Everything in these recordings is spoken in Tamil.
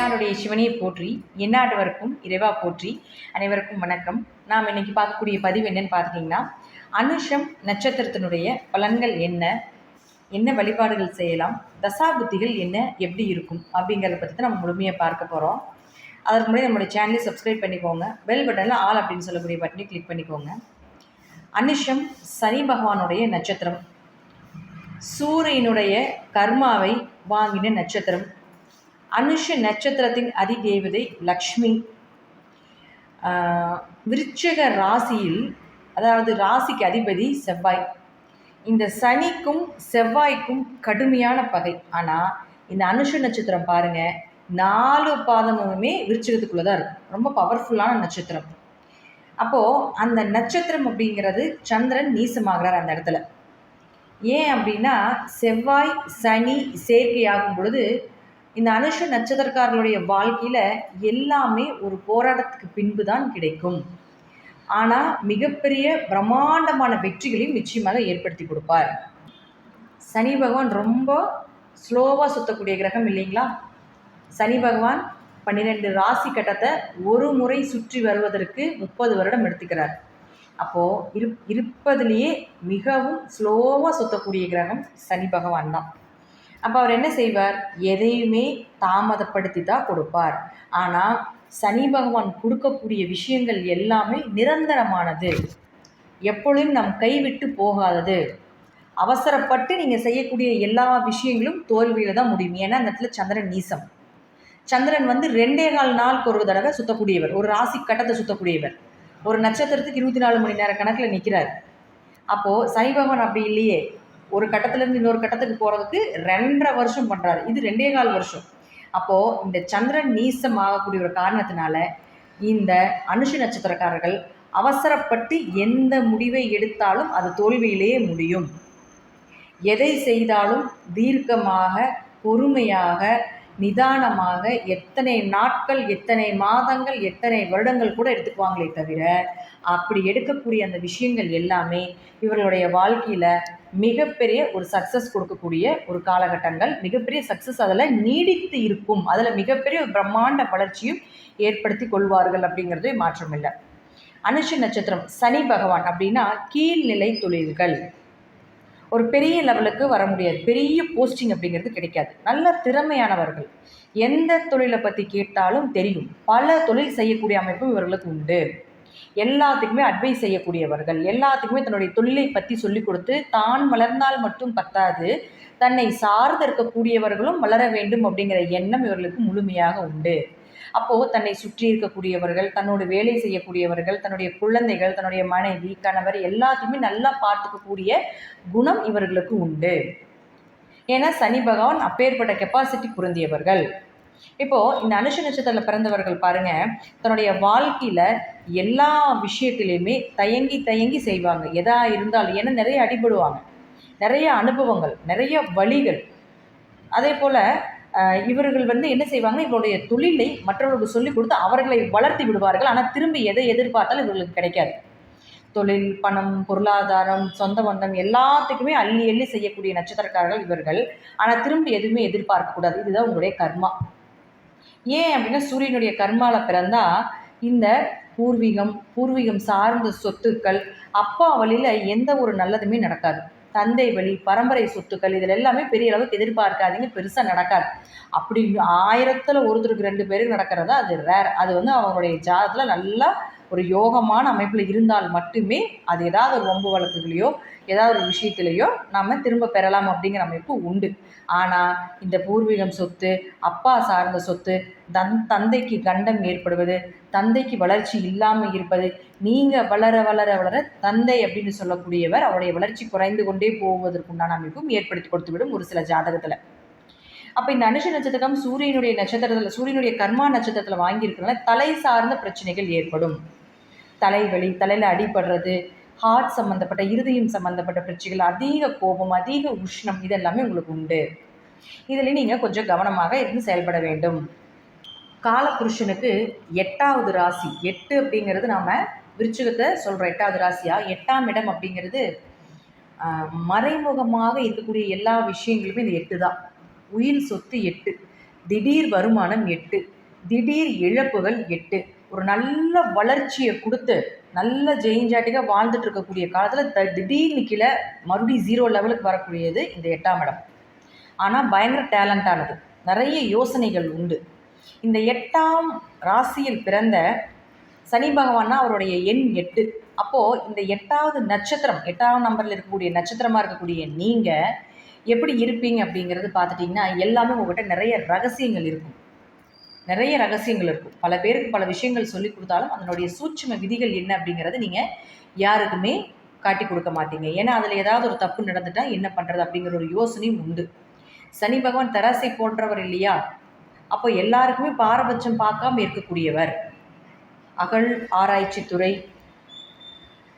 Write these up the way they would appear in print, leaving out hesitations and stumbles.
என்னாடுடைய சிவனையை போற்றி, எந்நாட்டவர்க்கும் இறைவா போற்றி. அனைவருக்கும் வணக்கம். நாம் இன்னைக்கு பார்க்கக்கூடிய பதிவு என்னன்னு பார்த்தீங்கன்னா, அனுஷம் நட்சத்திரத்தினுடைய பலன்கள் என்ன, என்ன வழிபாடுகள் செய்யலாம், தசாபுத்திகள் என்ன, எப்படி இருக்கும் அப்படிங்கிறத பற்றி தான் நம்ம முழுமையாக பார்க்க போகிறோம். அதற்கு முன்னாடி நம்மளுடைய சேனலை சப்ஸ்கிரைப் பண்ணிக்கோங்க. பெல் பட்டனில் ஆல் அப்படின்னு சொல்லக்கூடிய பட்டனை கிளிக் பண்ணிக்கோங்க. அனுஷம் சனி பகவானுடைய நட்சத்திரம், சூரியனுடைய கர்மாவை வாங்கின நட்சத்திரம். அனுஷ நட்சத்திரத்தின் அதிதேவதை லக்ஷ்மி. விருச்சிக ராசியில், அதாவது ராசிக்கு அதிபதி செவ்வாய். இந்த சனிக்கும் செவ்வாய்க்கும் கடுமையான பகை. ஆனால் இந்த அனுஷ நட்சத்திரம் பாருங்கள், 4 பாதமுமே விருச்சிகத்துக்குள்ளே தான் இருக்கும். ரொம்ப பவர்ஃபுல்லான நட்சத்திரம். அப்போது அந்த நட்சத்திரம் அப்படிங்கிறது சந்திரன் நீசமாகிறார் அந்த இடத்துல. ஏன் அப்படின்னா, செவ்வாய் சனி செயற்கையாகும் பொழுது இந்த அனுஷ நட்சத்திரக்காரர்களுடைய வாழ்க்கையில் எல்லாமே ஒரு போராட்டத்துக்கு பின்பு தான் கிடைக்கும். ஆனால் மிகப்பெரிய பிரம்மாண்டமான வெற்றிகளையும் நிச்சயமாக ஏற்படுத்தி கொடுப்பார். சனி பகவான் ரொம்ப ஸ்லோவாக சுற்றக்கூடிய கிரகம் இல்லைங்களா? சனி பகவான் 12 ராசி கட்டத்தை ஒரு முறை சுற்றி வருவதற்கு 30 வருடம் எடுத்துக்கிறார். அப்போது இருப்பதிலேயே மிகவும் ஸ்லோவாக சுற்றக்கூடிய கிரகம் சனி பகவான் தான். அப்போ அவர் என்ன செய்வார்? எதையுமே தாமதப்படுத்தி தான் கொடுப்பார். ஆனால் சனி பகவான் கொடுக்கக்கூடிய விஷயங்கள் எல்லாமே நிரந்தரமானது, எப்பொழுதும் நம் கைவிட்டு போகாதது. அவசரப்பட்டு நீங்கள் செய்யக்கூடிய எல்லா விஷயங்களும் தோல்வியில் தான் முடியும். ஏன்னா அந்த இடத்துல சந்திரன் நீசம். சந்திரன் 2.25 நாளுக்கு ஒரு தடவை சுற்றக்கூடியவர், ஒரு ராசி கட்டத்தை சுற்றக்கூடியவர். ஒரு நட்சத்திரத்துக்கு 24 மணி நேர கணக்கில் நிற்கிறார். அப்போது சனி பகவான் அப்படி இல்லையே, ஒரு கட்டத்திலேருந்து இன்னொரு கட்டத்துக்கு போகிறதுக்கு 2.5 வருஷம் பண்ணுறாரு. இது 2.25 வருஷம். அப்போது இந்த சந்திரன் நீசம் ஆகக்கூடிய ஒரு காரணத்தினால இந்த அனுஷ நட்சத்திரக்காரர்கள் அவசரப்பட்டு எந்த முடிவை எடுத்தாலும் அது தோல்வியிலேயே முடியும். எதை செய்தாலும் தீர்க்கமாக, பொறுமையாக, நிதானமாக, எத்தனை நாட்கள், எத்தனை மாதங்கள், எத்தனை வருடங்கள் கூட எடுத்துக்குவாங்களே தவிர, அப்படி எடுக்கக்கூடிய அந்த விஷயங்கள் எல்லாமே இவர்களுடைய வாழ்க்கையில் மிகப்பெரிய ஒரு சக்ஸஸ் கொடுக்கக்கூடிய ஒரு காலகட்டங்கள். மிகப்பெரிய சக்ஸஸ் அதில் நீடித்து இருக்கும். அதில் மிகப்பெரிய ஒரு பிரம்மாண்ட வளர்ச்சியும் ஏற்படுத்தி கொள்வார்கள் அப்படிங்கிறது மாற்றமில்லை. அனுஷ நட்சத்திரம் சனி பகவான் அப்படின்னா கீழ்நிலை தொழில்கள். ஒரு பெரிய லெவலுக்கு வர முடியாது, பெரிய போஸ்டிங் அப்படிங்கிறது கிடைக்காது. நல்ல திறமையானவர்கள், எந்த தொழிலை பற்றி கேட்டாலும் தெரியும். பல தொழில் செய்யக்கூடிய அமைப்பும் இவர்களுக்கு உண்டு. எல்லாத்துக்குமே அட்வைஸ் செய்யக்கூடியவர்கள், எல்லாத்துக்குமே தன்னுடைய தொழிலை பற்றி சொல்லிக் கொடுத்து தான் வளர்ந்தால் மட்டும் பத்தாது, தன்னை சார்ந்து இருக்கக்கூடியவர்களும் வளர வேண்டும் அப்படிங்கிற எண்ணம் இவர்களுக்கு முழுமையாக உண்டு. அப்போது தன்னை சுற்றி இருக்கக்கூடியவர்கள், தன்னோட வேலை செய்யக்கூடியவர்கள், தன்னுடைய குழந்தைகள், தன்னுடைய மனைவி, கணவர் எல்லாத்தையுமே நல்லா பார்த்துக்கக்கூடிய குணம் இவர்களுக்கு உண்டு. ஏன்னா சனி பகவான் அப்பேற்பட்ட கெப்பாசிட்டி பொருந்தியவர்கள். இப்போது இந்த அனுஷ நட்சத்திரத்தில் பிறந்தவர்கள் பாருங்கள், தன்னுடைய வாழ்க்கையில் எல்லா விஷயத்திலையுமே தயங்கி செய்வாங்க. எதா இருந்தாலும், ஏன்னா நிறைய அடிபடுவாங்க, நிறைய அனுபவங்கள், நிறைய வழிகள். அதே போல் இவர்கள் என்ன செய்வாங்க, இவருடைய தொழிலை மற்றவர்களுக்கு சொல்லிக் கொடுத்து அவர்களை வளர்த்தி விடுவார்கள். ஆனால் திரும்பி எதை எதிர்பார்த்தாலும் இவர்களுக்கு கிடைக்காது. தொழில், பணம், பொருளாதாரம், சொந்த பந்தம் எல்லாத்துக்குமே அள்ளி அள்ளி செய்யக்கூடிய நட்சத்திரக்காரர்கள் இவர்கள். ஆனால் திரும்பி எதுவுமே எதிர்பார்க்கக்கூடாது. இதுதான் உங்களுடைய கர்மா. ஏன் அப்படின்னா, சூரியனுடைய கர்மாவில் பிறந்தால் இந்த பூர்வீகம் சார்ந்த சொத்துக்கள், அப்பா வழியில் எந்த ஒரு நல்லதுமே நடக்காது. தந்தை வழி, பரம்பரை சொத்துக்கள், இதில் எல்லாமே பெரிய அளவுக்கு எதிர்பார்க்காதீங்க, பெருசாக நடக்காது. அப்படி 1000ல் ஒருத்தருக்கு 2 பேருக்கு நடக்கிறதா அது ரேர். அது அவங்களுடைய ஜாதகத்தில் நல்லா ஒரு யோகமான அமைப்பில் இருந்தால் மட்டுமே அது ஏதாவது ஒரு வம்பு வழக்குகளையோ ஏதாவது ஒரு விஷயத்திலையோ நாம் திரும்ப பெறலாம் அப்படிங்கிற அமைப்பு உண்டு. ஆனால் இந்த பூர்வீகம் சொத்து, அப்பா சார்ந்த சொத்து, தந்தைக்கு கண்டம் ஏற்படுவது, தந்தைக்கு வளர்ச்சி இல்லாமல் இருப்பது, நீங்கள் வளர வளர வளர தந்தை அப்படின்னு சொல்லக்கூடியவர் அவருடைய வளர்ச்சி குறைந்து கொண்டே போவதற்குண்டான அமைப்பும் ஏற்படுத்தி கொடுத்துவிடும் ஒரு சில ஜாதகத்தில். அப்போ இந்த அனுஷ நட்சத்திரம் சூரியனுடைய நட்சத்திரத்தில், சூரியனுடைய கர்மா நட்சத்திரத்தில் வாங்கியிருக்கிறதுனால தலை சார்ந்த பிரச்சனைகள் ஏற்படும். தலைவலி, தலையில் அடிபடுறது, ஹார்ட் சம்மந்தப்பட்ட, இருதயம் சம்மந்தப்பட்ட பிரச்சனைகள், அதிக கோபம், அதிக உஷ்ணம், இதெல்லாமே உங்களுக்கு உண்டு. இதில் நீங்கள் கொஞ்சம் கவனமாக இருந்து செயல்பட வேண்டும். காலபுருஷனுக்கு 8வது ராசி, 8 அப்படிங்கிறது நாம் விருச்சிகத்தை சொல்கிறோம் 8வது ராசியாக. 8ஆம் இடம் அப்படிங்கிறது மறைமுகமாக இருக்கக்கூடிய எல்லா விஷயங்களுமே இந்த 8 தான். உயிர் சொத்து 8, திடீர் வருமானம் 8, திடீர் இழப்புகள் 8. ஒரு நல்ல வளர்ச்சியை கொடுத்து நல்ல ஜெயிஞ்சாட்டிக்காக வாழ்ந்துட்டு இருக்கக்கூடிய காலத்தில் திடீர்னு கீழே மறுபடியும் 0 லெவலுக்கு வரக்கூடியது இந்த 8ஆம் இடம். ஆனால் பயங்கர டேலண்டானது, நிறைய யோசனைகள் உண்டு. இந்த 8ஆம் ராசியில் பிறந்த சனி பகவான்னா அவருடைய எண் 8. அப்போது இந்த 8வது நட்சத்திரம், 8ஆம் நம்பரில் இருக்கக்கூடிய நட்சத்திரமாக இருக்கக்கூடிய நீங்கள் எப்படி இருப்பீங்க அப்படிங்கிறது பார்த்துட்டிங்கன்னா, எல்லாமே உங்கள்கிட்ட நிறைய ரகசியங்கள் இருக்கும். பல பேருக்கு பல விஷயங்கள் சொல்லி கொடுத்தாலும் அதனுடைய சூட்சும விதிகள் என்ன அப்படிங்கிறது நீங்கள் யாருக்குமே காட்டி கொடுக்க மாட்டீங்க. ஏன்னா அதில் ஏதாவது ஒரு தப்பு நடந்துட்டால் என்ன பண்ணுறது அப்படிங்கிற ஒரு யோசனையும் உண்டு. சனி பகவான் தராசை போன்றவர் இல்லையா? அப்போ எல்லாருக்குமே பாரபட்சம் பார்க்காம இருக்கக்கூடியவர். அகழ் ஆராய்ச்சி துறை,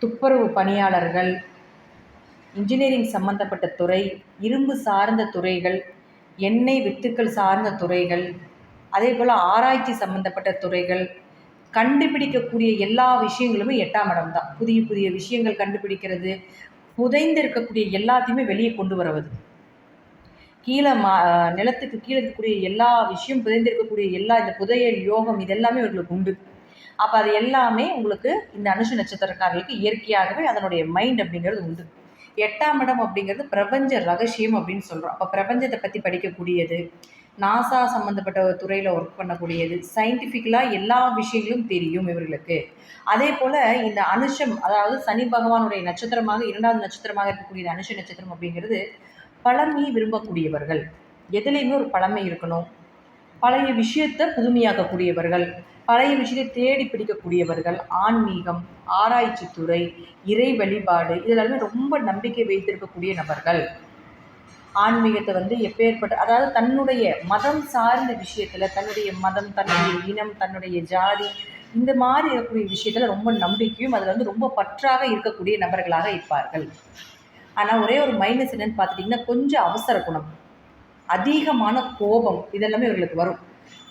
துப்புரவு பணியாளர்கள், இன்ஜினியரிங் சம்பந்தப்பட்ட துறை, இரும்பு சார்ந்த துறைகள், எண்ணெய் வித்துக்கள் சார்ந்த துறைகள், அதே போல் ஆராய்ச்சி சம்பந்தப்பட்ட துறைகள், கண்டுபிடிக்கக்கூடிய எல்லா விஷயங்களுமே 8ஆம் இடம் தான். புதிய புதிய விஷயங்கள் கண்டுபிடிக்கிறது, புதைந்து இருக்கக்கூடிய எல்லாத்தையுமே வெளியே கொண்டு வருவது, கீழே நிலத்துக்கு கீழே இருக்கக்கூடிய எல்லா விஷயம் புதைந்திருக்கக்கூடிய எல்லா இந்த புதையல் யோகம் இதெல்லாமே இவர்களுக்கு உண்டு. அப்போ அது எல்லாமே உங்களுக்கு இந்த அனுஷ நட்சத்திரக்காரர்களுக்கு இயற்கையாகவே அதனுடைய மைண்ட் அப்படிங்கிறது உண்டு. 8ஆம் இடம் அப்படிங்கிறது பிரபஞ்ச ரகசியம் அப்படின்னு சொல்கிறோம். அப்போ பிரபஞ்சத்தை பற்றி படிக்கக்கூடியது, நாசா சம்மந்தப்பட்ட துறையில் ஒர்க் பண்ணக்கூடியது, சயின்டிஃபிக்கலாக எல்லா விஷயங்களும் தெரியும் இவர்களுக்கு. அதே போல் இந்த அனுஷம், அதாவது சனி பகவானுடைய நட்சத்திரமாக 2வது நட்சத்திரமாக இருக்கக்கூடிய அனுஷ நட்சத்திரம் அப்படிங்கிறது பழமையை விரும்பக்கூடியவர்கள். எதுலேயுமே ஒரு பழமை இருக்கணும். பழைய விஷயத்தை புதுமையாக்கக்கூடியவர்கள், பழைய விஷயத்தை தேடி பிடிக்கக்கூடியவர்கள், ஆன்மீகம், ஆராய்ச்சி துறை, இறை வழிபாடு இதெல்லாமே ரொம்ப நம்பிக்கை வைத்திருக்கக்கூடிய நபர்கள். ஆன்மீகத்தை எப்பேற்பட்ட, அதாவது தன்னுடைய மதம் சார்ந்த விஷயத்தில், தன்னுடைய மதம், தன்னுடைய இனம், தன்னுடைய ஜாதி, இந்த மாதிரி இருக்கக்கூடிய விஷயத்தில் ரொம்ப நம்பிக்கையும் அதில் ரொம்ப பற்றாக இருக்கக்கூடிய நபர்களாக இருப்பார்கள். ஆனால் ஒரே ஒரு மைனஸ் என்னன்னு பார்த்துட்டிங்கன்னா, கொஞ்சம் அவசர குணம், அதிகமான கோபம் இதெல்லாமே இவர்களுக்கு வரும்.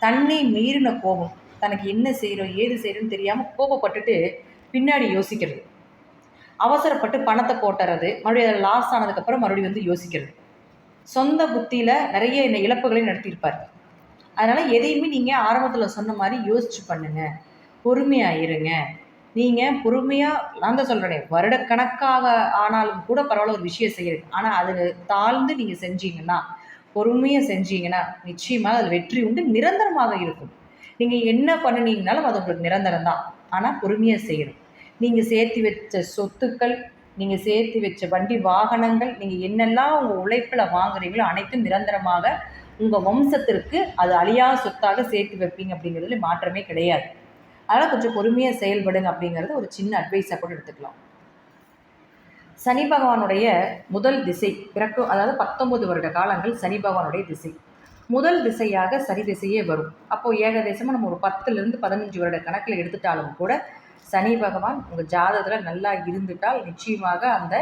தன்னை மீறின கோபம், தனக்கு என்ன செய்கிறோம் ஏது செய்கிறோன்னு தெரியாமல் கோபப்பட்டுட்டு பின்னாடி யோசிக்கிறது, அவசரப்பட்டு பணத்தை போட்டுறது, மறுபடியும் அதில் லாஸ் ஆனதுக்கப்புறம் மறுபடியும் யோசிக்கிறது, சொந்த புத்தியில் நிறைய இழப்புகளையும் நடத்தியிருப்பார். அதனால் எதையுமே நீங்கள் ஆரம்பத்தில் சொன்ன மாதிரி யோசிச்சு பண்ணுங்கள், பொறுமையாக இருங்க. நீங்கள் பொறுமையாக, நான் தான் சொல்கிறேனே, வருடக்கணக்காக ஆனாலும் கூட பரவாயில்ல ஒரு விஷயம் செய்கிறது, ஆனால் அது தாழ்ந்து நீங்கள் செஞ்சீங்கன்னா, பொறுமையாக செஞ்சீங்கன்னா நிச்சயமாக அது வெற்றி உண்டு, நிரந்தரமாக இருக்கும். நீங்கள் என்ன பண்ணினீங்கனாலும் அது உங்களுக்கு நிரந்தரம் தான். ஆனால் பொறுமையாக செய்யணும். நீங்கள் சேர்த்து வச்ச சொத்துக்கள், நீங்கள் சேர்த்து வச்ச வண்டி வாகனங்கள், நீங்கள் என்னெல்லாம் உங்கள் உழைப்பில் வாங்குறீங்களோ அனைத்தும் நிரந்தரமாக உங்கள் வம்சத்திற்கு அது அழியா சொத்தாக சேர்த்து வைப்பீங்க அப்படிங்கிறதுல மாற்றமே கிடையாது. அதனால் கொஞ்சம் பொறுமையாக செயல்படுங்க அப்படிங்கிறது ஒரு சின்ன அட்வைஸாக கூட எடுத்துக்கலாம். சனி பகவானுடைய முதல் திசை பிறக்கும், அதாவது 19 வருட காலங்கள் சனி பகவானுடைய திசை. முதல் திசையாக சனி திசையே வரும். அப்போது ஏகதேசமாக நம்ம ஒரு 10லிருந்து 15 வருட கணக்கில் எடுத்துட்டாலும் கூட சனி பகவான் உங்கள் ஜாதகத்தில் நல்லா இருந்துட்டால் நிச்சயமாக அந்த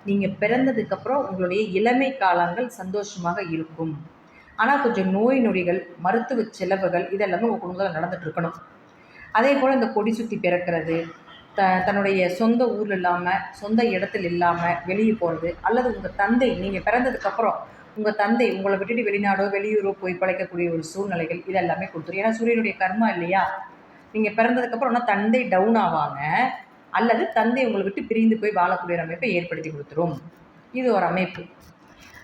நீங்கள் பிறந்ததுக்கப்புறம் உங்களுடைய இளமை காலங்கள் சந்தோஷமாக இருக்கும். ஆனால் கொஞ்சம் நோய் நொடிகள், மருத்துவ செலவுகள் இதெல்லாமே உங்கள் குடும்பத்தில் நடந்துகிட்டு இருக்கணும். அதே போல் இந்த கொடி சுற்றி பிறக்கிறது, தன்னுடைய சொந்த ஊரில் இல்லாமல், சொந்த இடத்துல இல்லாமல் வெளியே போகிறது, அல்லது உங்கள் தந்தை நீங்கள் பிறந்ததுக்கப்புறம் உங்கள் தந்தை உங்களை விட்டுட்டு வெளிநாடோ வெளியூரோ போய் பழைக்கக்கூடிய ஒரு சூழ்நிலைகள் இதெல்லாமே கொடுத்துரும். ஏன்னா சூரியனுடைய கர்மா இல்லையா? நீங்கள் பிறந்ததுக்கப்புறம் ஆனால் தந்தை டவுன் ஆவாங்க, அல்லது தந்தை உங்களை விட்டு பிரிந்து போய் வாழக்கூடிய அமைப்பை ஏற்படுத்தி கொடுத்துரும். இது ஒரு அமைப்பு.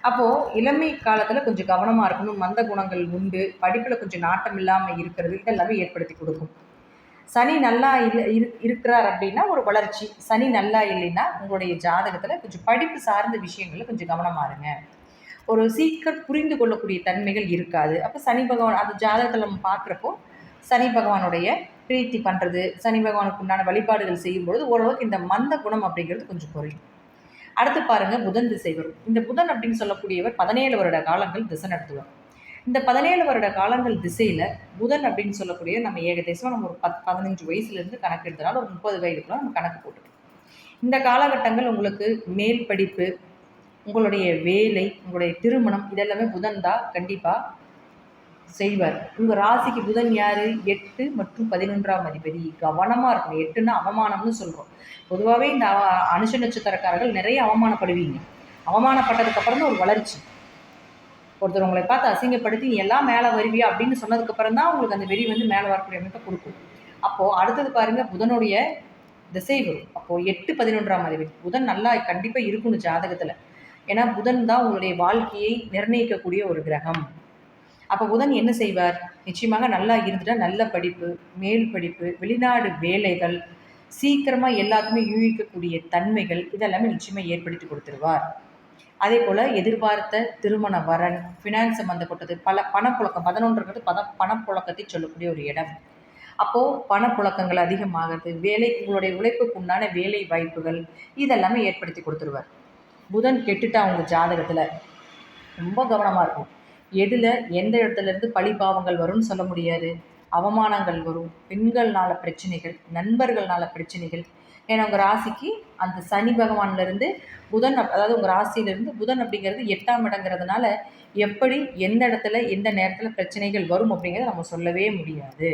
அப்போது இளமை காலத்தில் கொஞ்சம் கவனமாக இருக்கணும். மந்த குணங்கள் உண்டு, படிப்பில் கொஞ்சம் நாட்டம் இல்லாமல் இருக்கிறது இதெல்லாமே ஏற்படுத்தி கொடுக்கும். சனி நல்லா இருக்கிறார் அப்படின்னா ஒரு வளர்ச்சி, சனி நல்லா இல்லைன்னா உங்களுடைய ஜாதகத்தில் கொஞ்சம் படிப்பு சார்ந்த விஷயங்களில் கொஞ்சம் கவனமாக இருங்க. ஒரு சீக்கிரம் புரிந்து கொள்ளக்கூடிய தன்மைகள் இருக்காது. அப்போ சனி பகவான் அந்த ஜாதகத்தில் நம்ம பார்க்குறப்போ சனி பகவானுடைய பிரீத்தி பண்ணுறது, சனி பகவானுக்கு உண்டான வழிபாடுகள் செய்யும்பொழுது ஓரளவுக்கு இந்த மந்த குணம் அப்படிங்கிறது கொஞ்சம் குறையும். அடுத்து பாருங்கள், புதன் திசை வரும். இந்த புதன் அப்படின்னு சொல்லக்கூடியவர் 17 வருட காலங்கள் திசை நடத்துவார். இந்த 17 வருட காலங்கள் திசையில் புதன் அப்படின்னு சொல்லக்கூடிய நம்ம ஏகதேசமாக நம்ம ஒரு 15 வயசுலேருந்து கணக்கு எடுத்தனால ஒரு 30 வயதுக்குள்ள நம்ம கணக்கு போட்டுக்கணும். இந்த காலகட்டங்கள் உங்களுக்கு மேல் படிப்பு, உங்களுடைய வேலை, உங்களுடைய திருமணம் இதெல்லாமே புதன் தான் கண்டிப்பாக செய்வார். உங்கள் ராசிக்கு புதன் யார்? 8 மற்றும் 11ஆம் அதிபதி. கவனமாக இருக்கணும். 8ன்னா அவமானம்னு சொல்கிறோம். பொதுவாகவே இந்த அனுஷ நட்சத்திரக்காரர்கள் நிறைய அவமானப்படுவீங்க. அவமானப்பட்டதுக்கப்புறம் தான் ஒரு வளர்ச்சி. ஒருத்தர் உங்களை பார்த்து அசிங்கப்படுத்தி நீ எல்லாம் மேலே வருவியா அப்படின்னு சொன்னதுக்கப்புறம் தான் உங்களுக்கு அந்த வெறி வந்து மேலே வரக்கூடிய அமைப்பை கொடுக்கும். அப்போது அடுத்தது பாருங்கள், புதனுடைய திசை வரும். அப்போது 8-11ஆம் அதிபதி புதன் நல்லா கண்டிப்பாக இருக்கணும் ஜாதகத்தில். ஏன்னா புதன் தான் உங்களுடைய வாழ்க்கையை நிர்ணயிக்கக்கூடிய ஒரு கிரகம். அப்போ புதன் என்ன செய்வார்? நிச்சயமாக நல்லா இருந்துட்டால் நல்ல படிப்பு, மேல் படிப்பு, வெளிநாடு வேலைகள், சீக்கிரமாக எல்லாத்துக்குமே யூகிக்கக்கூடிய தன்மைகள் இதெல்லாமே நிச்சயமாக ஏற்படுத்தி கொடுத்துருவார். அதே போல் எதிர்பார்த்த திருமண வரன், ஃபினான்ஸ் சம்மந்தப்பட்டது, பணப்புழக்கம் 11ங்கிறது பணப்புழக்கத்தை சொல்லக்கூடிய ஒரு இடம். அப்போது பணப்புழக்கங்கள் அதிகமாகிறது, உங்களுடைய உழைப்புக்கு உண்டான வேலை வாய்ப்புகள் இதெல்லாமே ஏற்படுத்தி கொடுத்துருவார். புதன் கெட்டுட்டா அவங்க ஜாதகத்தில் ரொம்ப கவனமாக இருக்கும். எதில் எந்த இடத்துலேருந்து பழி பாவங்கள் வரும்னு சொல்ல முடியாது. அவமானங்கள் வரும், பெண்கள்னால பிரச்சனைகள், நண்பர்கள்னால பிரச்சனைகள். ஏன்னா உங்கள் ராசிக்கு அந்த சனி பகவான்லேருந்து புதன், அதாவது உங்கள் ராசியிலேருந்து புதன் அப்படிங்கிறது 8ஆம் இடங்கிறதுனால எப்படி எந்த இடத்துல எந்த நேரத்தில் பிரச்சனைகள் வரும் அப்படிங்கிறத நம்ம சொல்லவே முடியாது.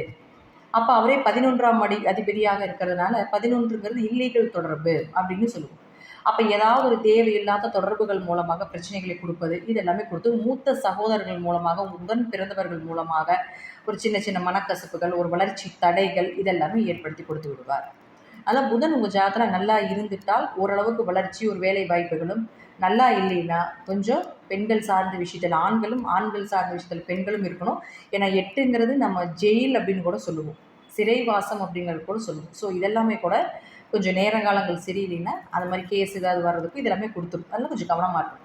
அப்போ அவரே 11ஆம் அதிபதியாக இருக்கிறதுனால 11ங்கிறது இல்லீகல் தொடர்பு அப்படின்னு சொல்லுவோம். அப்போ ஏதாவது ஒரு தேவையில்லாத தொடர்புகள் மூலமாக பிரச்சனைகளை கொடுப்பது இதெல்லாமே கொடுத்து, மூத்த சகோதரர்கள் மூலமாக, உடன் பிறந்தவர்கள் மூலமாக ஒரு சின்ன சின்ன மனக்கசப்புகள், ஒரு வளர்ச்சி தடைகள் இதெல்லாமே ஏற்படுத்தி கொடுத்து விடுவார். அதான் புதன் உங்கள் ஜாதகத்தில் நல்லா இருந்துட்டால் ஓரளவுக்கு வளர்ச்சி, ஒரு வேலை வாய்ப்புகளும். நல்லா இல்லைன்னா கொஞ்சம் பெண்கள் சார்ந்த விஷயத்தில் ஆண்களும், ஆண்கள் சார்ந்த விஷயத்தில் பெண்களும் இருக்கணும். ஏன்னா 8ங்கிறது நம்ம ஜெயில் அப்படின்னு கூட சொல்லுவோம், சிறைவாசம் அப்படிங்கிறது கூட சொல்லுவோம். ஸோ இதெல்லாமே கூட கொஞ்சம் நேரங்காலங்கள் சரியில்லைன்னா அது மாதிரி கேஸ் ஏதாவது வர்றதுக்கு இதெல்லாமே கொடுத்துரும். அதெல்லாம் கொஞ்சம் கவனமாக இருக்கும்.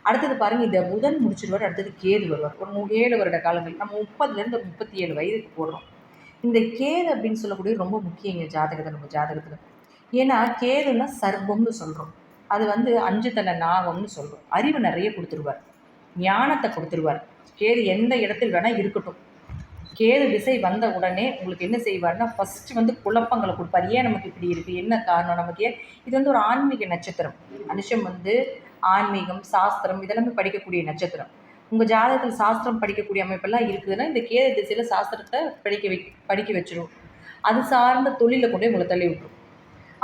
அடுத்தது பாருங்கள், இந்த புதன் முடிச்சிடுவார். அடுத்தது கேது வருவார். ஒரு 7 வருட காலங்கள், நம்ம 30லேருந்து 37 வயதுக்கு போடுறோம். இந்த கேது அப்படின்னு சொல்லக்கூடிய ரொம்ப முக்கியங்க ஜாதகத்தில், நம்ம ஜாதகத்தில். ஏன்னா கேதுன்னா சர்ப்பம்னு சொல்கிறோம், அது வந்து 5 தலை நாகம்னு சொல்கிறோம். அறிவு நிறைய கொடுத்துருவார், ஞானத்தை கொடுத்துருவார். கேது எந்த இடத்தில் வேணால் இருக்கட்டும், கேது திசை வந்த உடனே உங்களுக்கு என்ன செய்வார்னா ஃபஸ்ட்டு வந்து குழப்பங்களை கொடுப்பார். ஏன் நமக்கு இப்படி இருக்குது, என்ன காரணம், நமக்கு ஏன் இது வந்து ஒரு ஆன்மீக நட்சத்திரம். மனுஷன் வந்து ஆன்மீகம், சாஸ்திரம் இதெல்லாமே படிக்கக்கூடிய நட்சத்திரம். உங்கள் ஜாதகத்தில் சாஸ்திரம் படிக்கக்கூடிய அமைப்பெல்லாம் இருக்குதுன்னா இந்த கேது திசையில் சாஸ்திரத்தை படிக்க வச்சிடும். அது சார்ந்த தொழிலை கொண்டு உங்களை தள்ளி விட்டுரும்.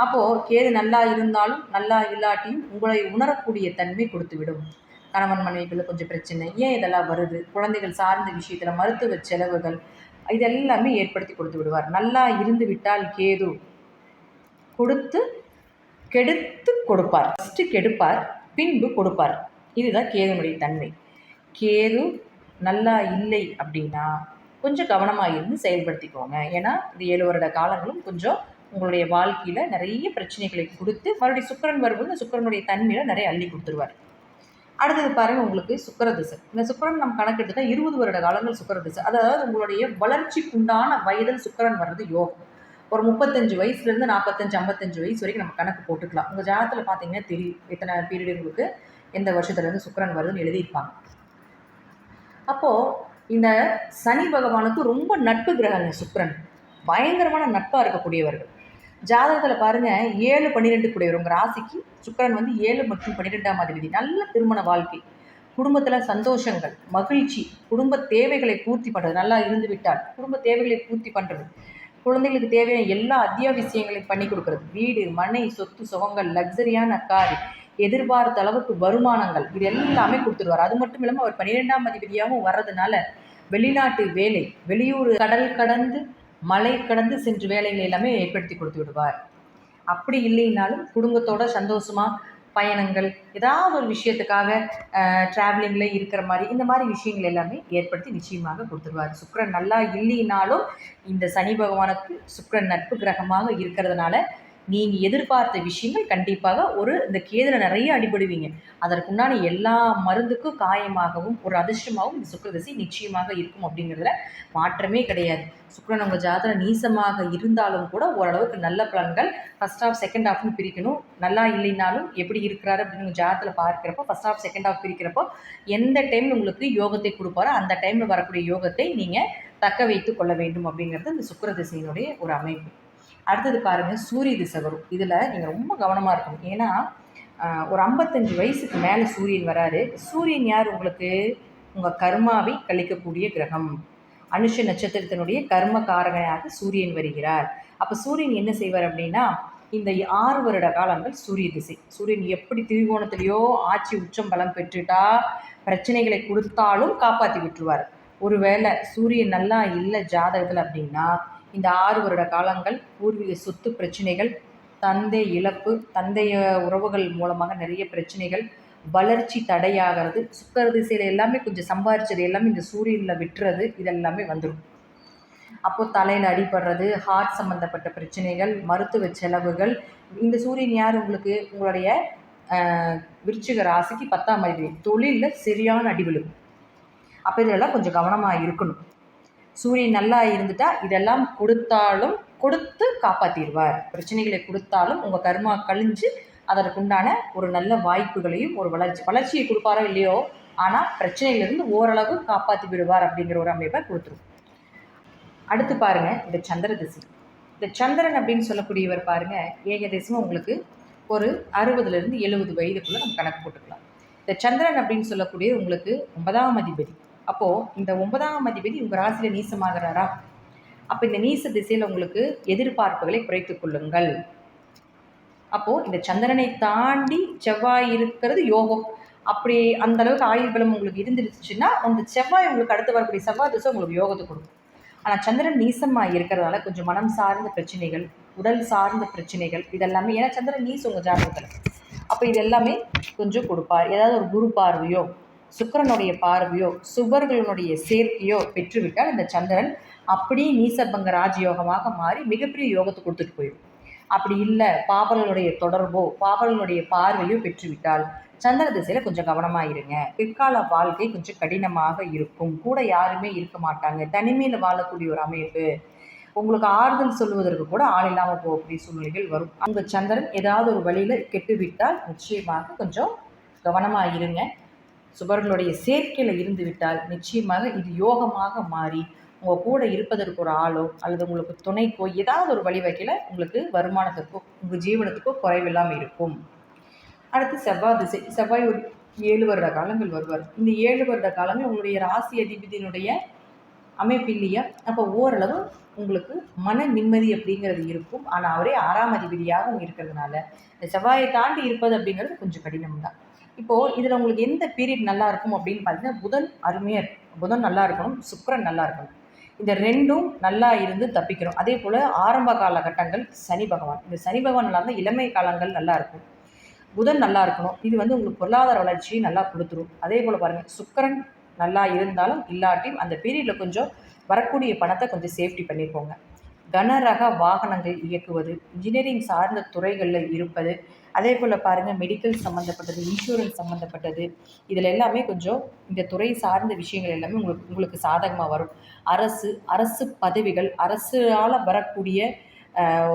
அப்போது கேது நல்லா இருந்தாலும் நல்லா இல்லாட்டியும் உங்களை உணரக்கூடிய தன்மை கொடுத்து விடும். கணவன் மனைவிக்குள்ள கொஞ்சம் பிரச்சனை, ஏன் இதெல்லாம் வருது, குழந்தைகள் சார்ந்த விஷயத்தில் மருத்துவ செலவுகள் இதெல்லாமே ஏற்படுத்தி கொடுத்து விடுவார். நல்லா இருந்து விட்டால் கேது கொடுத்து கெடுத்து கொடுப்பார். ஃபஸ்ட்டு கெடுப்பார், பின்பு கொடுப்பார். இதுதான் கேதுனுடைய தன்மை. கேது நல்லா இல்லை அப்படின்னா கொஞ்சம் கவனமாக இருந்து செயல்படுத்திக்கோங்க. ஏன்னா இந்த 7 வருட காலங்களும் கொஞ்சம் உங்களுடைய வாழ்க்கையில் நிறைய பிரச்சனைகளை கொடுத்து மறுபடியும் சுக்கிரன் வரும்போது சுக்கிரனுடைய தன்மையில் நிறைய அள்ளி கொடுத்துருவார். அடுத்தது பாருங்கள், உங்களுக்கு சுக்கிர திசை. இந்த சுக்கிரன் நம்ம கணக்கெடுத்துட்டா 20 வருட காலங்கள் சுக்கிர திசை. அதாவது உங்களுடைய வளர்ச்சிக்குண்டான வயதில் சுக்கிரன் வர்றது யோகம். ஒரு 35 வயசுலேருந்து 45, 55 வயசு வரைக்கும் நம்ம கணக்கு போட்டுக்கலாம். உங்கள் ஜாதகத்தில் பார்த்தீங்கன்னா தெரியும் எத்தனை பீரியடு உங்களுக்கு எந்த வருஷத்துலேருந்து சுக்கிரன் வருதுன்னு எழுதியிருப்பாங்க. அப்போது இந்த சனி பகவானுக்கு ரொம்ப நட்பு கிரகங்க சுக்கிரன், பயங்கரமான நட்பாக இருக்கக்கூடியவர்கள். ஜாதகத்தில் பாருங்கள் 7, 12 கூடியவர். உங்கள் ராசிக்கு சுக்கிரன் வந்து 7 மற்றும் 12ஆம் அதிபதி. நல்ல திருமண வாழ்க்கை, குடும்பத்தில் சந்தோஷங்கள், மகிழ்ச்சி, குடும்ப தேவைகளை பூர்த்தி பண்ணுறது. நல்லா இருந்து விட்டால் குடும்ப தேவைகளை பூர்த்தி பண்ணுறது, குழந்தைகளுக்கு தேவையான எல்லா அத்தியாவசியங்களையும் பண்ணி கொடுக்குறது, வீடு மனை சொத்து சுகங்கள், லக்ஸரியான கார், எதிர்பார்த்த அளவுக்கு வருமானங்கள் இது எல்லாமே கொடுத்துருவார். அது மட்டும் இல்லாமல் அவர் 12ஆம் அதிபதியாகவும் வர்றதுனால வெளிநாட்டு வேலை, வெளியூர், கடல் கடந்து மலை கடந்து சென்று வேலைகள் எல்லாமே ஏற்படுத்தி கொடுத்து விடுவார். அப்படி இல்லைனாலும் குடும்பத்தோட சந்தோஷமாக பயணங்கள், ஏதாவது ஒரு விஷயத்துக்காக ட்ராவலிங்கில் இருக்கிற மாதிரி இந்த மாதிரி விஷயங்கள் எல்லாமே ஏற்படுத்தி நிச்சயமாக கொடுத்துருவார். சுக்கிரன் நல்லா இல்லைனாலும் இந்த சனி பகவானுக்கு சுக்கிரன் நட்பு கிரகமாக இருக்கிறதுனால நீங்கள் எதிர்பார்த்த விஷயங்கள் கண்டிப்பாக இந்த கேதில் நிறைய அடிபடுவீங்க. அதற்குண்டான எல்லா மருந்துக்கும் காயமாகவும் ஒரு அதிர்ஷ்டமாகவும் இந்த சுக்கிரதிசை நிச்சயமாக இருக்கும் அப்படிங்கிறதுல மாற்றமே கிடையாது. சுக்கிரன் உங்கள் ஜாதகம் நீசமாக இருந்தாலும் கூட ஓரளவுக்கு நல்ல பலன்கள் ஃபஸ்ட் ஆஃப் செகண்ட் ஆஃப்னு பிரிக்கணும். நல்லா இல்லைனாலும் எப்படி இருக்கிறாரு அப்படின்னு உங்கள் ஜாதகத்தில் பார்க்குறப்போ ஃபஸ்ட் ஆஃப் செகண்ட் ஆஃப் பிரிக்கிறப்போ எந்த டைமில் உங்களுக்கு யோகத்தை கொடுப்பாரோ அந்த டைமில் வரக்கூடிய யோகத்தை நீங்கள் தக்க வைத்து கொள்ள வேண்டும் அப்படிங்கிறது இந்த சுக்கிரதிசையினுடைய ஒரு அமைப்பு. அடுத்தது பாருங்கள், சூரிய திசை வரும். இதில் நீங்கள் ரொம்ப கவனமாக இருக்கணும். ஏன்னா ஒரு 55 வயசுக்கு மேலே சூரியன் வராரு. சூரியன் யார் உங்களுக்கு? உங்கள் கர்மாவை கழிக்கக்கூடிய கிரகம். அனுஷ நட்சத்திரத்தினுடைய கர்ம காரகனாக சூரியன் வருகிறார். அப்போ சூரியன் என்ன செய்வார் அப்படின்னா இந்த 6 வருட காலங்கள் சூரிய திசை. சூரியன் எப்படி திரிகோணத்திலேயோ ஆட்சி உச்சம் பலம் பெற்றுட்டா பிரச்சனைகளை கொடுத்தாலும் காப்பாற்றி விட்டுருவார். ஒருவேளை சூரியன் நல்லா இல்லை ஜாதகத்தில் அப்படின்னா இந்த 6 வருட காலங்கள் பூர்வீக சொத்து பிரச்சனைகள், தந்தை இழப்பு, தந்தைய உறவுகள் மூலமாக நிறைய பிரச்சனைகள், வளர்ச்சி தடையாகிறது, சுக்கர திசையில் எல்லாமே கொஞ்சம் சம்பாரிச்சது எல்லாமே இந்த சூரியனில் விட்டுறது, இதெல்லாமே வந்துடும். அப்போது தலையில் அடிபடுறது, ஹார்ட் சம்மந்தப்பட்ட பிரச்சனைகள், மருத்துவ செலவுகள். இந்த சூரியன் யார் உங்களுக்கு? உங்களுடைய விருச்சிக ராசிக்கு 10ஆம் அதிபதி. தொழிலில் சரியான அடி விழுகும். அப்போ இதெல்லாம் கொஞ்சம் கவனமாக இருக்கணும். சூரியன் நல்லா இருந்துட்டால் இதெல்லாம் கொடுத்து காப்பாற்றிடுவார். பிரச்சனைகளை கொடுத்தாலும் உங்கள் கர்மா கழிஞ்சு அதற்குண்டான ஒரு நல்ல வாய்ப்புகளையும் ஒரு வளர்ச்சியை கொடுப்பாரோ இல்லையோ, ஆனால் பிரச்சனையிலிருந்து ஓரளவு காப்பாற்றி விடுவார் அப்படிங்கிற ஒரு அமைப்பை கொடுத்துரும். அடுத்து பாருங்கள், இந்த சந்திர திசை. இந்த சந்திரன் அப்படின்னு சொல்லக்கூடியவர் பாருங்கள், ஏகதேசமாக உங்களுக்கு ஒரு 60லேருந்து 70 வயதுக்குள்ளே நம்ம கணக்கு போட்டுக்கலாம். இந்த சந்திரன் அப்படின்னு சொல்லக்கூடிய உங்களுக்கு 9ஆம் அதிபதி. அப்போது இந்த 9ஆம் அதிபதி உங்கள் ராசியில் நீசமாகிறாரா? அப்போ இந்த நீச திசையில் உங்களுக்கு எதிர்பார்ப்புகளை குறைத்து கொள்ளுங்கள். அப்போது இந்த சந்திரனை தாண்டி செவ்வாய் இருக்கிறது யோகம். அப்படி அந்த அளவுக்கு ஆயுள் பலம் உங்களுக்கு இருந்துருச்சுன்னா அந்த செவ்வாய் உங்களுக்கு அடுத்து வரக்கூடிய செவ்வாய் திசை உங்களுக்கு யோகத்தை கொடுக்கும். ஆனால் சந்திரன் நீசமாக இருக்கிறதால கொஞ்சம் மனம் சார்ந்த பிரச்சனைகள், உடல் சார்ந்த பிரச்சனைகள், இதெல்லாமே ஏன்னா சந்திரன் நீசம் உங்கள் ஜாதகத்தில். அப்போ இது எல்லாமே கொஞ்சம் கொடுப்பார். ஏதாவது ஒரு குரு பார்வையோ, சுக்கிரனுடைய பார்வையோ, சுபர்களுடைய சேர்க்கையோ பெற்றுவிட்டால் இந்த சந்திரன் அப்படியே நீசபங்க ராஜயோகமாக மாறி மிகப்பெரிய யோகத்தை கொடுத்துட்டு போயிடும். அப்படி இல்லை, பாவலனுடைய தொடர்போ பாவலனுடைய பார்வையோ பெற்றுவிட்டால் சந்திர திசையில் கொஞ்சம் கவனமாக இருங்க. பிற்கால வாழ்க்கை கொஞ்சம் கடினமாக இருக்கும். கூட யாருமே இருக்க மாட்டாங்க. தனிமையில் வாழக்கூடிய ஒரு அமைப்பு. உங்களுக்கு ஆறுதல் சொல்லுவதற்கு கூட ஆள் இல்லாமல் போகக்கூடிய சூழ்நிலைகள் வரும். அந்த சந்திரன் ஏதாவது ஒரு வழியில் கெட்டுவிட்டால் நிச்சயமாக கொஞ்சம் கவனமாக இருங்க. சுபர்களுடைய சேர்க்கையில் இருந்து விட்டால் நிச்சயமாக இது யோகமாக மாறி உங்கள் கூட இருப்பதற்கு ஒரு ஆளோ அல்லது உங்களுக்கு துணைக்கோ ஏதாவது ஒரு வழி வகையில் உங்களுக்கு வருமானத்துக்கோ உங்கள் ஜீவனத்துக்கோ குறைவில்லாமல் இருக்கும். அடுத்து செவ்வாய் திசை. செவ்வாய் ஒரு 7 வருட காலங்கள் வருவார். இந்த 7 வருட காலங்கள் உங்களுடைய ராசி அதிபதியினுடைய அமைப்பு இல்லையா? அப்போ ஓரளவு உங்களுக்கு மன நிம்மதி அப்படிங்கிறது இருக்கும். ஆனால் அவரே 6ஆம் அதிபதியாகவும் இருக்கிறதுனால இந்த செவ்வாயை தாண்டி இருப்பது அப்படிங்கிறது கொஞ்சம் கடினம் தான். இப்போது இதில் உங்களுக்கு எந்த பீரியட் நல்லா இருக்கும் அப்படின்னு பார்த்தீங்கன்னா புதன் அருமையாக இருக்கும். புதன் நல்லா இருக்கணும், சுக்கிரன் நல்லா இருக்கணும். இந்த ரெண்டும் நல்லா இருந்து தப்பிக்கிறோம். அதே போல் ஆரம்ப காலகட்டங்கள் சனி பகவான். இந்த சனி பகவான் நல்லா இருந்தால் இளமை காலங்கள் நல்லா இருக்கும். புதன் நல்லா இருக்கணும். இது உங்களுக்கு பொருளாதார வளர்ச்சியை நல்லா கொடுத்துரும். அதே போல் பாருங்கள், சுக்கிரன் நல்லா இருந்தாலும் இல்லாட்டியும் அந்த பீரியடில் கொஞ்சம் வரக்கூடிய பணத்தை கொஞ்சம் சேஃப்டி பண்ணியிருக்கோங்க. கனரக வாகனங்கள் இயக்குவது, இன்ஜினியரிங் சார்ந்த துறைகளில் இருப்பது, அதே போல் பாருங்கள் மெடிக்கல் சம்மந்தப்பட்டது, இன்சூரன்ஸ் சம்மந்தப்பட்டது, இதில் எல்லாமே கொஞ்சம் இந்த துறை சார்ந்த விஷயங்கள் எல்லாமே உங்களுக்கு சாதகமாக வரும். அரசு பதவிகள், அரசால் வரக்கூடிய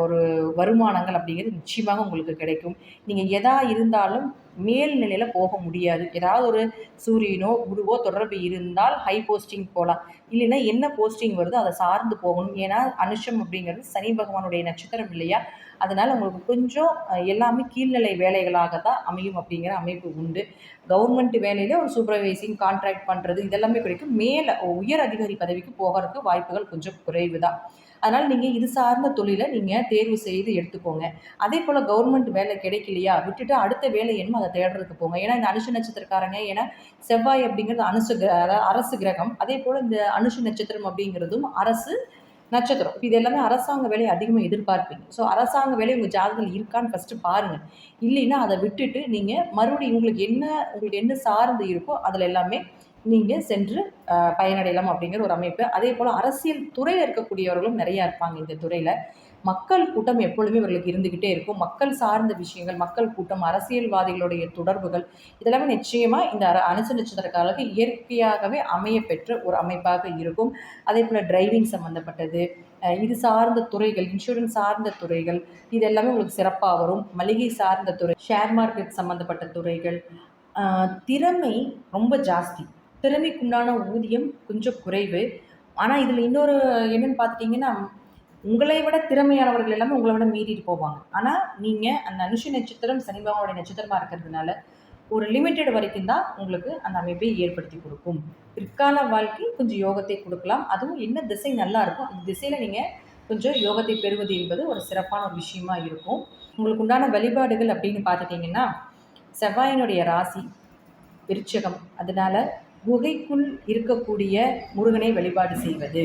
ஒரு வருமானங்கள் அப்படிங்கிறது நிச்சயமாக உங்களுக்கு கிடைக்கும். நீங்கள் எதா இருந்தாலும் மேல்நிலையில் போக முடியாது. ஏதாவது ஒரு சூரியனோ குருவோ தொடர்பு இருந்தால் ஹை போஸ்டிங் போகலாம். இல்லைன்னா என்ன போஸ்டிங் வருதோ அதை சார்ந்து போகணும். ஏன்னா அனுஷம் அப்படிங்கிறது சனி பகவானுடைய நட்சத்திரம் இல்லையா? அதனால் உங்களுக்கு கொஞ்சம் எல்லாமே கீழ்நிலை வேலைகளாக தான் அமையும் அப்படிங்கிற அமைப்பு உண்டு. கவர்மெண்ட் வேலையில் ஒரு சூப்பர்வைசிங் கான்ட்ராக்ட் பண்ணுறது இதெல்லாமே கிடைக்கும். மேலே உயர் அதிகாரி பதவிக்கு போகிறதுக்கு வாய்ப்புகள் கொஞ்சம் குறைவு தான். அதனால் நீங்கள் இது சார்ந்த தொழிலை நீங்கள் தேர்வு செய்து எடுத்துக்கோங்க. அதே போல் கவர்மெண்ட் வேலை கிடைக்கலையா விட்டுட்டு அடுத்த வேலை என்னமோ அதை தேடுறதுக்கு போங்க. ஏன்னா இந்த அனுஷ நட்சத்திரக்காரங்க, ஏன்னா செவ்வாய் அப்படிங்கிறது அரசு கிரகம். அதே போல் இந்த அனுஷ நட்சத்திரம் அப்படிங்கிறதும் அரசு நட்சத்திரம். இது எல்லாமே அரசாங்க வேலையை அதிகமாக எதிர்பார்ப்பீங்க. ஸோ அரசாங்க வேலை உங்கள் ஜாதகத்தில் இருக்கான்னு ஃபஸ்ட்டு பாருங்கள். இல்லைன்னா அதை விட்டுட்டு நீங்கள் மறுபடியும் உங்களுக்கு என்ன சார்ந்து இருக்கோ அதில் எல்லாமே நீங்கள் சென்று பயனடையலாம் அப்படிங்கிற ஒரு அமைப்பு. அதே போல் அரசியல் துறையில் இருக்கக்கூடியவர்களும் நிறையா இருப்பாங்க. இந்த துறையில் மக்கள் கூட்டம் எப்பொழுதுமே இவர்களுக்கு இருந்துக்கிட்டே இருக்கும். மக்கள் சார்ந்த விஷயங்கள், மக்கள் கூட்டம், அரசியல்வாதிகளுடைய தொடர்புகள் இதெல்லாமே நிச்சயமாக இந்த அனுச நட்சத்திரக்காரர்களுக்கு இயற்கையாகவே அமையப்பெற்ற ஒரு அமைப்பாக இருக்கும். அதே போல் டிரைவிங் சம்மந்தப்பட்டது, இது சார்ந்த துறைகள், இன்சூரன்ஸ் சார்ந்த துறைகள், இது எல்லாமே உங்களுக்கு சிறப்பாக வரும். மளிகை சார்ந்த துறை, ஷேர் மார்க்கெட் சம்மந்தப்பட்ட துறைகள். திறமை ரொம்ப ஜாஸ்தி, திறமைக்குண்டான ஊதியம் கொஞ்சம் குறைவு. ஆனால் இதில் இன்னொரு என்னென்னு பார்த்துட்டிங்கன்னா, உங்களை விட திறமையானவர்கள் எல்லாமே உங்களை விட மீறிட்டு போவாங்க. ஆனால் நீங்கள் அந்த அனுஷ நட்சத்திரம் சனி பகவானுடைய நட்சத்திரமாக இருக்கிறதுனால ஒரு லிமிட்டட் வரைக்கும் தான் உங்களுக்கு அந்த அமைப்பை ஏற்படுத்தி கொடுக்கும். பிற்கால வாழ்க்கை கொஞ்சம் யோகத்தை கொடுக்கலாம். அதுவும் என்ன திசை நல்லா இருக்கும் அந்த திசையில் நீங்கள் கொஞ்சம் யோகத்தை பெறுவது என்பது ஒரு சிறப்பான ஒரு விஷயமா இருக்கும். உங்களுக்கு உண்டான வழிபாடுகள் அப்படின்னு பார்த்துட்டிங்கன்னா, செவ்வாயினுடைய ராசி விருச்சகம். அதனால் குகைக்குள் இருக்கக்கூடிய முருகனை வழிபாடு செய்வது.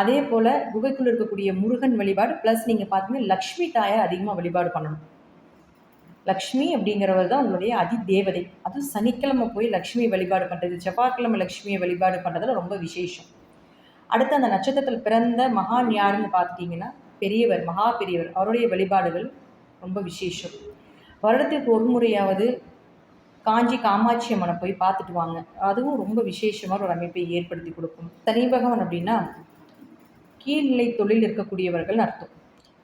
அதே போல் குகைக்குள் இருக்கக்கூடிய முருகன் வழிபாடு ப்ளஸ் நீங்கள் பார்த்தீங்கன்னா லக்ஷ்மி தாயார் அதிகமாக வழிபாடு பண்ணணும். லக்ஷ்மி அப்படிங்கிறவர் தான் உங்களுடைய அதி தேவதை. அதுவும் சனிக்கிழமை போய் லக்ஷ்மி வழிபாடு பண்ணுறது, செவ்வாய்க்கிழமை லக்ஷ்மியை வழிபாடு பண்ணுறதுல ரொம்ப விசேஷம். அடுத்து அந்த நட்சத்திரத்தில் பிறந்த மகான் யாருன்னு பார்த்துட்டிங்கன்னா பெரியவர், மகா பெரியவர். அவருடைய வழிபாடுகள் ரொம்ப விசேஷம். வருடத்திற்கு ஒரு முறையாவது காஞ்சி காமாட்சி அம்மனை போய் பார்த்துட்டு வாங்க. அதுவும் ரொம்ப விசேஷமான ஒரு அமைப்பை ஏற்படுத்தி கொடுக்கும். சனி பகவான் அப்படின்னா கீழ்நிலை தொழில் இருக்கக்கூடியவர்கள் அர்த்தம்.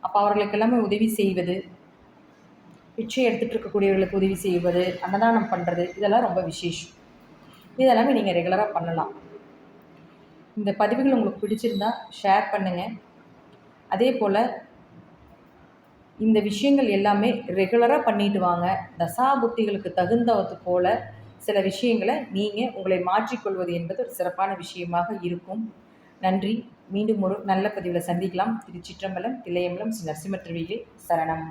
அப்போ அவர்களுக்கு எல்லாமே உதவி செய்வது, பிச்சை எடுத்துகிட்டு இருக்கக்கூடியவர்களுக்கு உதவி செய்வது, அன்னதானம் பண்ணுறது, இதெல்லாம் ரொம்ப விசேஷம். இதெல்லாமே நீங்கள் ரெகுலராக பண்ணலாம். இந்த பதிவுகள் உங்களுக்கு பிடிச்சிருந்தா ஷேர் பண்ணுங்கள். அதே போல் இந்த விஷயங்கள் எல்லாமே ரெகுலராக பண்ணிட்டு வாங்க. தசாபுத்திகளுக்கு தகுந்தது போல் சில விஷயங்களை நீங்கள் உங்களை மாற்றிக்கொள்வது என்பது ஒரு சிறப்பான விஷயமாக இருக்கும். நன்றி. மீண்டும் ஒரு நல்ல பதிவில் சந்திக்கலாம். திருச்சிற்றம்பலம், தில்லையம்பலம், ஸ்ரீ நரசிம்ம திருவிகை சரணம்.